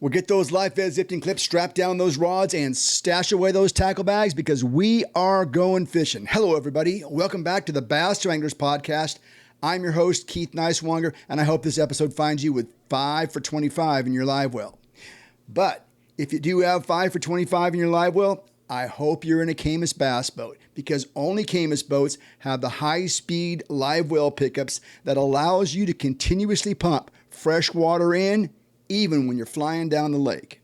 We'll get those live fed zipped-in clips, strap down those rods, and stash away those tackle bags because we are going fishing. Hello, everybody. Welcome back to the Bass to Anglers podcast. I'm your host, Keith Nicewanger, and I hope this episode finds you with 5 for 25 in your live well. But if you do have 5 for 25 in your live well, I hope you're in a Caymas bass boat because only Caymas boats have the high-speed live well pickups that allows you to continuously pump fresh water in even when you're flying down the lake.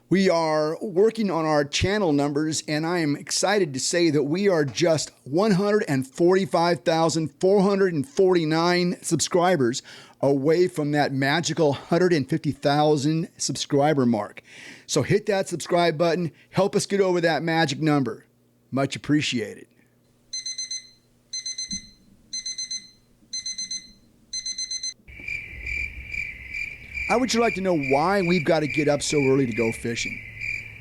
We are working on our channel numbers, and I am excited to say that we are just 145,449 subscribers away from that magical 150,000 subscriber mark. So hit that subscribe button. Help us get over that magic number. Much appreciated. I would like to know why we've got to get up so early to go fishing.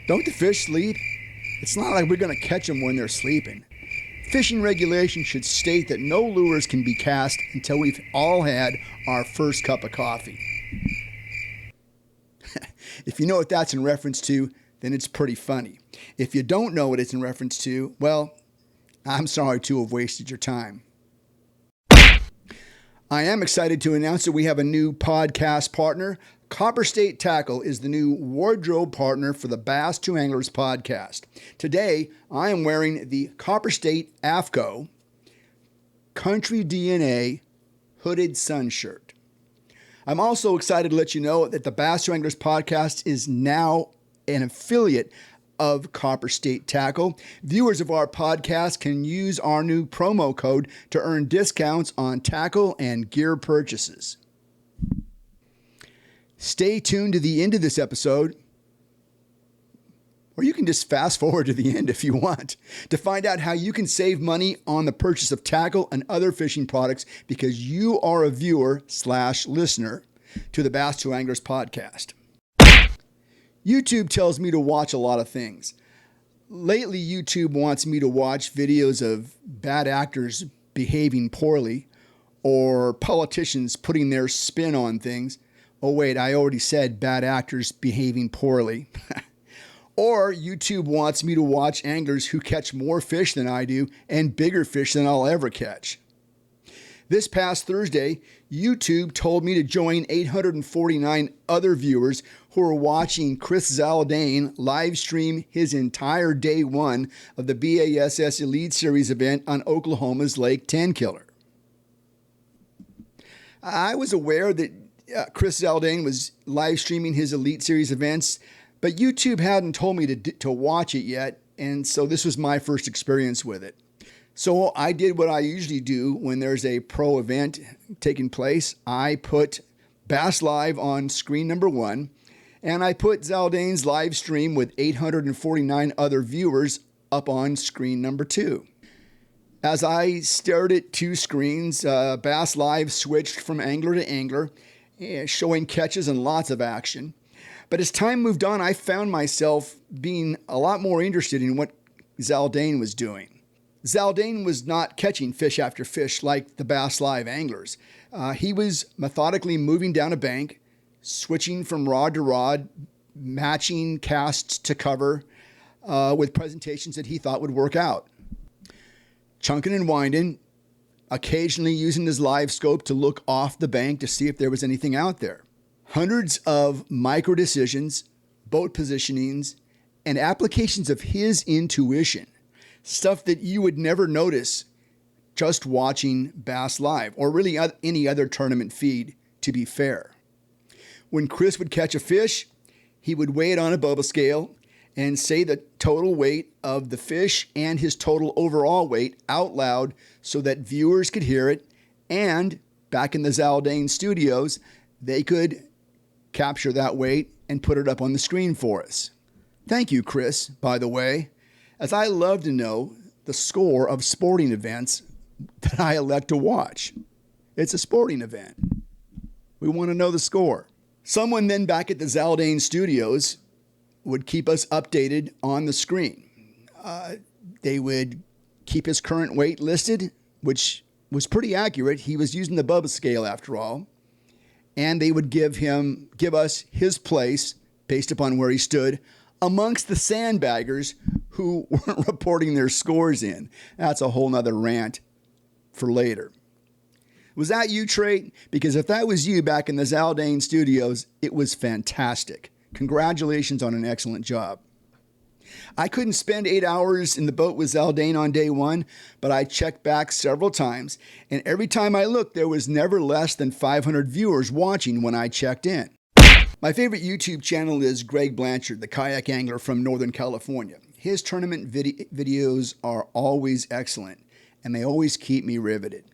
Don't the fish sleep? It's not like we're going to catch them when they're sleeping. Fishing regulations should state that no lures can be cast until we've all had our first cup of coffee. If you know what that's in reference to, then it's pretty funny. If you don't know what it's in reference to, well, I'm sorry to have wasted your time. I am excited to announce that we have a new podcast partner. Copper State Tackle is the new wardrobe partner for the Bass to Anglers podcast. Today, I am wearing the Copper State AFCO Country DNA hooded sun shirt. I'm also excited to let you know that the Bass to Anglers podcast is now an affiliate of Copper State Tackle. Viewers of our podcast can use our new promo code to earn discounts on tackle and gear purchases. Stay tuned to the end of this episode, or you can just fast forward to the end if you want, to find out how you can save money on the purchase of tackle and other fishing products because you are a viewer/listener to the Bass to Anglers podcast. YouTube tells me to watch a lot of things. Lately, YouTube wants me to watch videos of bad actors behaving poorly or politicians putting their spin on things. Oh, wait, I already said bad actors behaving poorly. Or YouTube wants me to watch anglers who catch more fish than I do and bigger fish than I'll ever catch. This past Thursday, YouTube told me to join 849 other viewers who are watching Trait Zaldain live stream his entire day one of the BASS Elite Series event on Oklahoma's Lake 10 Killer. I was aware that Trait Zaldain was live streaming his Elite Series events, but YouTube hadn't told me to watch it yet, and so this was my first experience with it. So I did what I usually do when there's a pro event taking place. I put Bass Live on screen number 1, and I put Zaldain's live stream with 849 other viewers up on screen number 2. As I stared at two screens, Bass Live switched from angler to angler, showing catches and lots of action. But as time moved on, I found myself being a lot more interested in what Zaldain was doing. Zaldain was not catching fish after fish like the Bass Live anglers. He was methodically moving down a bank, switching from rod to rod, matching casts to cover with presentations that he thought would work out. Chunking and winding, occasionally using his live scope to look off the bank to see if there was anything out there. Hundreds of micro decisions, boat positionings, and applications of his intuition. Stuff that you would never notice just watching Bass Live or really any other tournament feed, to be fair. When Chris would catch a fish, he would weigh it on a bubble scale and say the total weight of the fish and his total overall weight out loud so that viewers could hear it, and back in the Zaldain studios, they could capture that weight and put it up on the screen for us. Thank you, Chris, by the way, as I love to know the score of sporting events that I elect to watch. It's a sporting event. We want to know the score. Someone then back at the Zaldain studios would keep us updated on the screen. They would keep his current weight listed, which was pretty accurate. He was using the Bubba scale after all. and they would give us his place based upon where he stood amongst the sandbaggers who weren't reporting their scores in. That's a whole nother rant for later. Was that you, Trait? Because if that was you back in the Zaldain studios, it was fantastic. Congratulations on an excellent job. I couldn't spend 8 hours in the boat with Zaldain on day one, but I checked back several times, and every time I looked, there was never less than 500 viewers watching when I checked in. My favorite YouTube channel is Greg Blanchard, the kayak angler from Northern California. His tournament videos are always excellent, and they always keep me riveted.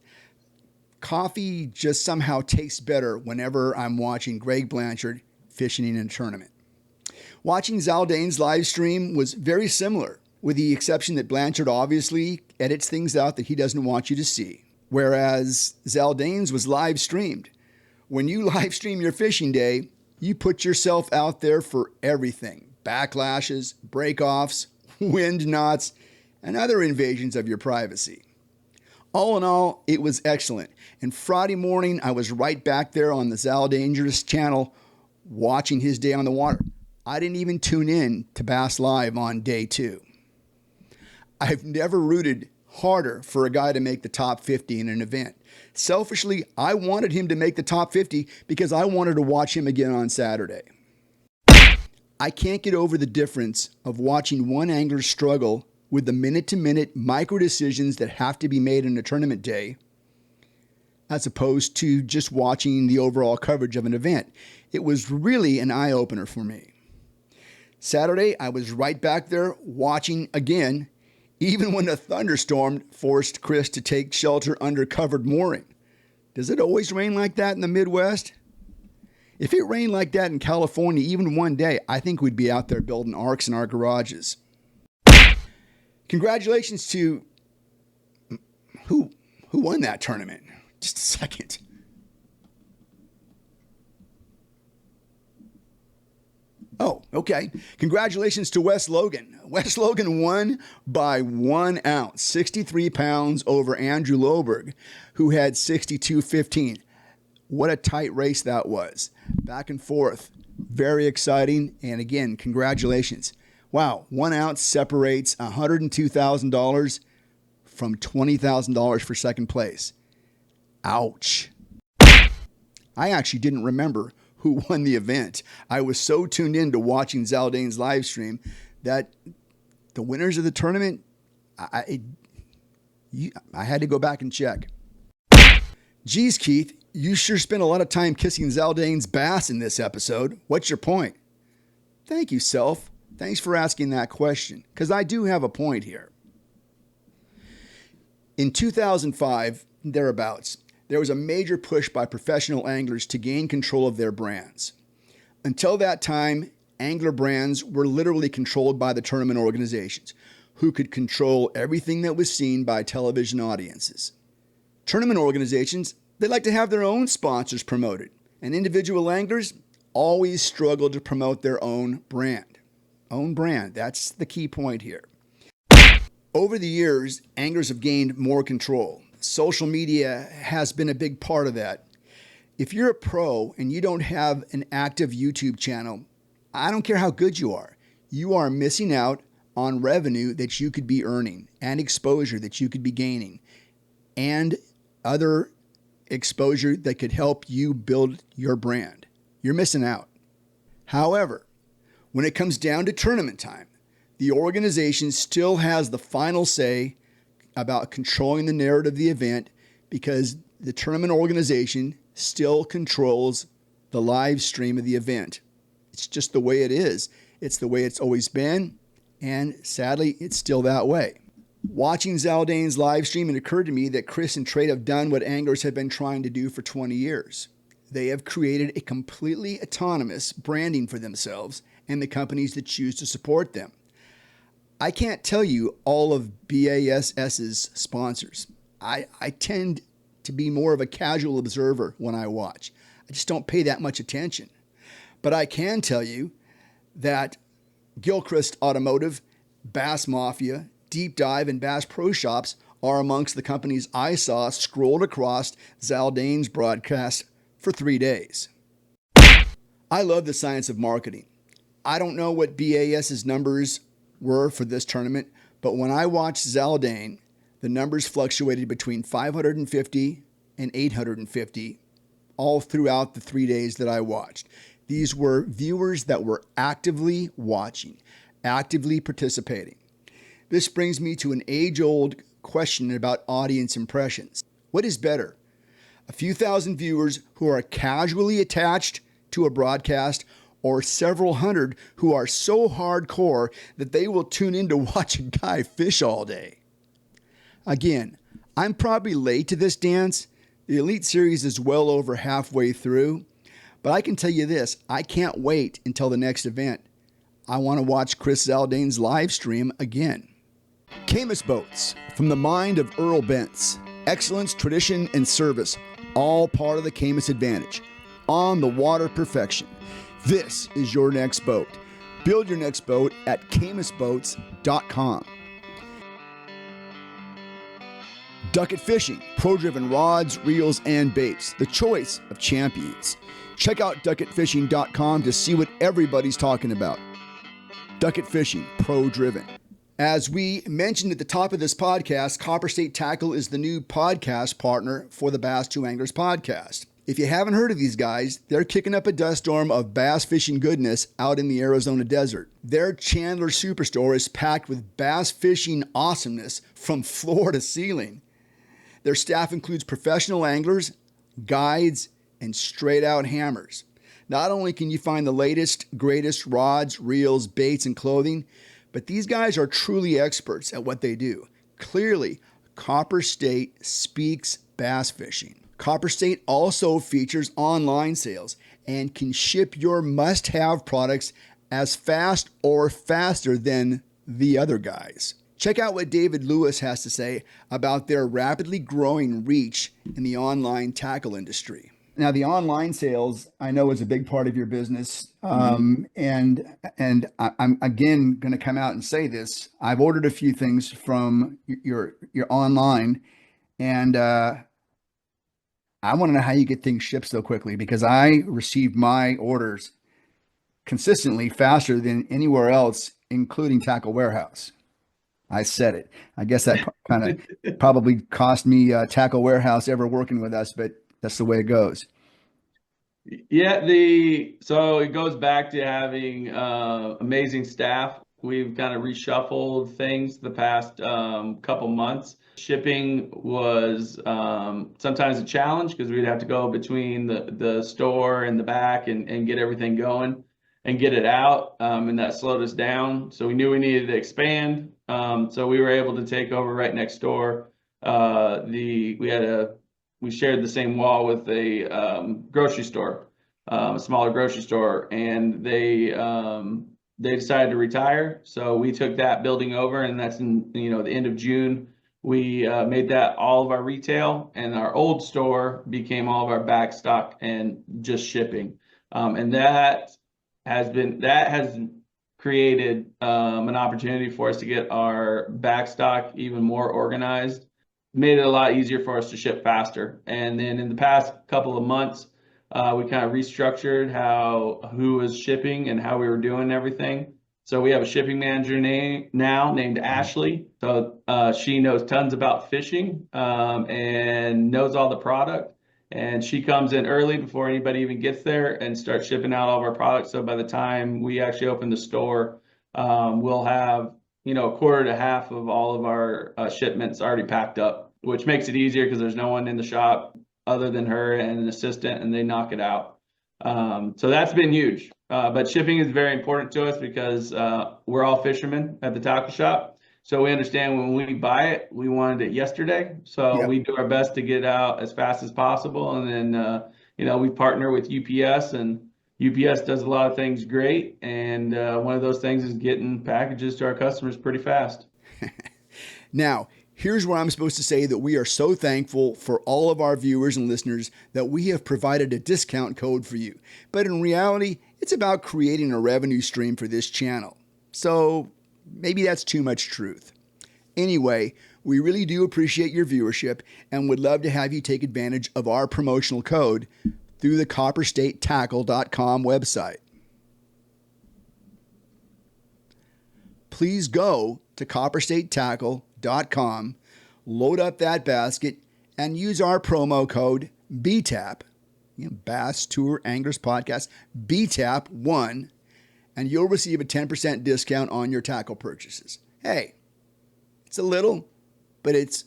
Coffee just somehow tastes better whenever I'm watching Greg Blanchard fishing in a tournament. Watching Zaldain's live stream was very similar, with the exception that Blanchard obviously edits things out that he doesn't want you to see, whereas Zaldain's was live streamed. When you live stream your fishing day, you put yourself out there for everything: backlashes, breakoffs, wind knots, and other invasions of your privacy. All in all, it was excellent, and Friday morning I was right back there on the Zaldaingerous channel watching his day on the water. I didn't even tune in to Bass Live on day 2. I've never rooted harder for a guy to make the top 50 in an event. Selfishly, I wanted him to make the top 50 because I wanted to watch him again on Saturday. I can't get over the difference of watching one angler struggle with the minute-to-minute micro decisions that have to be made in a tournament day, as opposed to just watching the overall coverage of an event. It was really an eye-opener for me. Saturday, I was right back there watching again, even when a thunderstorm forced Chris to take shelter under covered mooring. Does it always rain like that in the Midwest? If it rained like that in California even one day, I think we'd be out there building arks in our garages. Congratulations to who won that tournament? Just a second. Oh, okay. Congratulations to Wes Logan. Wes Logan won by 1 ounce, 63 pounds over Andrew Loberg, who had 62.15. What a tight race that was. Back and forth. Very exciting. And again, congratulations. Wow, 1 ounce separates $102,000 from $20,000 for second place. Ouch. I actually didn't remember who won the event. I was so tuned in to watching Zaldain's live stream that the winners of the tournament, I had to go back and check. Geez, Keith, you sure spent a lot of time kissing Zaldain's bass in this episode. What's your point? Thank you, Self. Thanks for asking that question, because I do have a point here. In 2005, thereabouts, there was a major push by professional anglers to gain control of their brands. Until that time, angler brands were literally controlled by the tournament organizations, who could control everything that was seen by television audiences. Tournament organizations, they like to have their own sponsors promoted, and individual anglers always struggle to promote their own brand. Own brand, that's the key point here. Over the years, anglers have gained more control. Social media has been a big part of that. If you're a pro and you don't have an active YouTube channel, I don't care how good you are missing out on revenue that you could be earning and exposure that you could be gaining and other exposure that could help you build your brand. You're missing out. However, when it comes down to tournament time, the organization still has the final say about controlling the narrative of the event because the tournament organization still controls the live stream of the event. It's just the way it is. It's the way it's always been, and sadly, it's still that way. Watching Zaldain's live stream, it occurred to me that Chris and Trait have done what anglers have been trying to do for 20 years. They have created a completely autonomous branding for themselves and the companies that choose to support them. I can't tell you all of BASS's sponsors. I tend to be more of a casual observer when I watch. I just don't pay that much attention. But I can tell you that Gilchrist Automotive, Bass Mafia, Deep Dive, and Bass Pro Shops are amongst the companies I saw scrolled across Zaldain's broadcast for 3 days. I love the science of marketing. I don't know what BAS's numbers were for this tournament, but when I watched Zaldain, the numbers fluctuated between 550 and 850 all throughout the 3 days that I watched. These were viewers that were actively watching, actively participating. This brings me to an age-old question about audience impressions. What is better? A few thousand viewers who are casually attached to a broadcast, or several hundred who are so hardcore that they will tune in to watch a guy fish all day? Again, I'm probably late to this dance. The Elite Series is well over halfway through, but I can tell you this, I can't wait until the next event. I want to watch Chris Zaldain's live stream again. Camus Boats, from the mind of Earl Bentz. Excellence, tradition, and service, all part of the Camus advantage. On the water perfection. This is your next boat. Build your next boat at camusboats.com. Ducket Fishing, pro-driven rods, reels, and baits. The choice of champions. Check out ducketfishing.com to see what everybody's talking about. Ducket Fishing, pro-driven. As we mentioned at the top of this podcast, Copper State Tackle is the new podcast partner for the Bass 2 Anglers podcast. If you haven't heard of these guys, they're kicking up a dust storm of bass fishing goodness out in the Arizona desert. Their Chandler Superstore is packed with bass fishing awesomeness from floor to ceiling. Their staff includes professional anglers, guides, and straight-out hammers. Not only can you find the latest, greatest rods, reels, baits, and clothing, but these guys are truly experts at what they do. Clearly, Copper State speaks bass fishing. Copper State also features online sales and can ship your must-have products as fast or faster than the other guys. Check out what David Lewis has to say about their rapidly growing reach in the online tackle industry. Now, the online sales, I know, is a big part of your business. And I'm again going to come out and say this. I've ordered a few things from your online, and I want to know how you get things shipped so quickly, because I received my orders consistently faster than anywhere else, including Tackle Warehouse. I said it. I guess that kind of probably cost me Tackle Warehouse ever working with us, but that's the way it goes. Yeah, so it goes back to having amazing staff. We've kind of reshuffled things the past couple months. Shipping was sometimes a challenge because we'd have to go between the store and the back and get everything going and get it out, and that slowed us down. So we knew we needed to expand. So we were able to take over right next door. We shared the same wall with a grocery store, a smaller grocery store, and they decided to retire. So we took that building over, and that's in the end of June. We made that all of our retail, and our old store became all of our back stock and just shipping. And that has created an opportunity for us to get our back stock even more organized. Made it a lot easier for us to ship faster. And then in the past couple of months, we kind of restructured who was shipping and how we were doing everything. So we have a shipping manager now named Ashley. So she knows tons about fishing and knows all the product. And she comes in early before anybody even gets there and starts shipping out all of our products. So by the time we actually open the store, we'll have a quarter to half of all of our shipments already packed up, which makes it easier because there's no one in the shop other than her and an assistant, and they knock it out. So that's been huge. But shipping is very important to us because we're all fishermen at the tackle shop. So we understand when we buy it, we wanted it yesterday. So we do our best to get it out as fast as possible. And then, we partner with UPS, and UPS does a lot of things great. And one of those things is getting packages to our customers pretty fast. Now, here's where I'm supposed to say that we are so thankful for all of our viewers and listeners that we have provided a discount code for you. But in reality, it's about creating a revenue stream for this channel. So maybe that's too much truth. Anyway, we really do appreciate your viewership and would love to have you take advantage of our promotional code, through the copperstatetackle.com website. Please go to copperstatetackle.com, load up that basket, and use our promo code BTAP, Bass Tour Anglers Podcast, BTAP1, and you'll receive a 10% discount on your tackle purchases. Hey, it's a little, but it's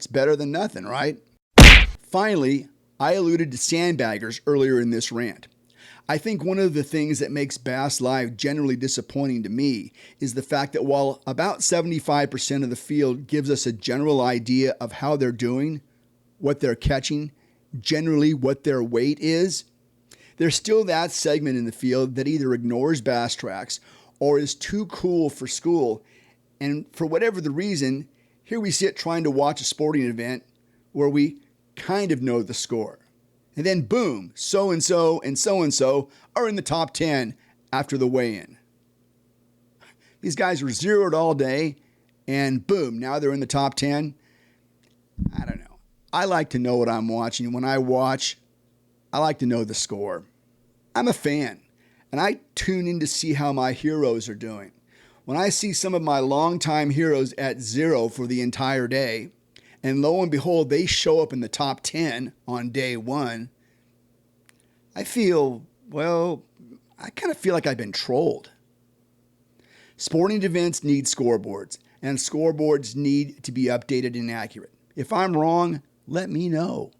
better than nothing, right? Finally, I alluded to sandbaggers earlier in this rant. I think one of the things that makes Bass Live generally disappointing to me is the fact that while about 75% of the field gives us a general idea of how they're doing, what they're catching, generally what their weight is, there's still that segment in the field that either ignores bass tracks or is too cool for school. And for whatever the reason, here we sit trying to watch a sporting event where we kind of know the score. And then boom, so-and-so and so-and-so are in the top 10 after the weigh-in. These guys were zeroed all day, and boom, now they're in the top 10. I don't know. I like to know what I'm watching. When I watch, I like to know the score. I'm a fan, and I tune in to see how my heroes are doing. When I see some of my longtime heroes at 0 for the entire day, and lo and behold, they show up in the top 10 on day 1, I feel, I kind of feel like I've been trolled. Sporting events need scoreboards, and scoreboards need to be updated and accurate. If I'm wrong, let me know.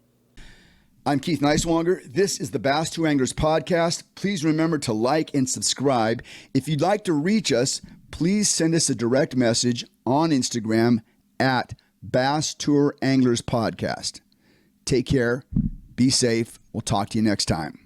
I'm Keith Neiswanger. This is the Bass Tour Anglers Podcast. Please remember to like and subscribe. If you'd like to reach us, please send us a direct message on Instagram at Bass Tour Anglers Podcast. Take care. Be safe. We'll talk to you next time.